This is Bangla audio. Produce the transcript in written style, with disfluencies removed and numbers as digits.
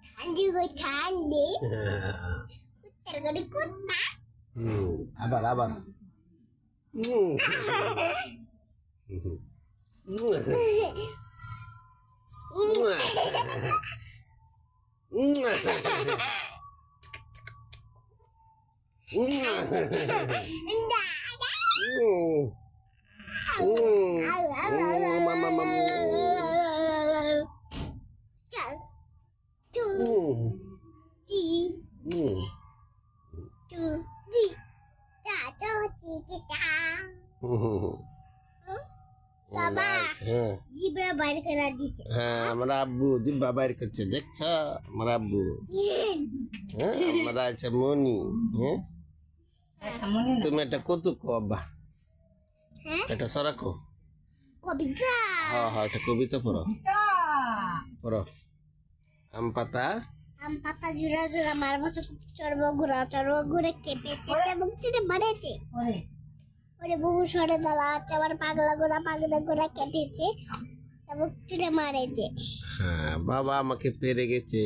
ঠান্ডি গো ঠান্ডি কুত্তার করে কুত্তা আবার আবার বাবা জিব্রা বাইর করে দিছে হ্যাঁ আমার আব্বু জিব্বা বাইর করছে দেখছ আমার আব্বু হ্যাঁ আমরা আছে মনি হ্যাঁ তুমি একটা কৌতুক আব্বা এটা সরাকো কবিতা হ্যাঁ হ্যাঁ এটা কবিতা পড়ো পড়ো আম পাতা জোড়া জোড়া মারবো চড়বো ঘুরে কেঁপেছে চাবুক চিরে মারেছে ওরে বহু সরে দাঁড়া আছে আমার পাগলা ঘোড়া কেটেছে চাবুক চিরে মারেছে হ্যাঁ বাবা আমাকে পেরে গেছে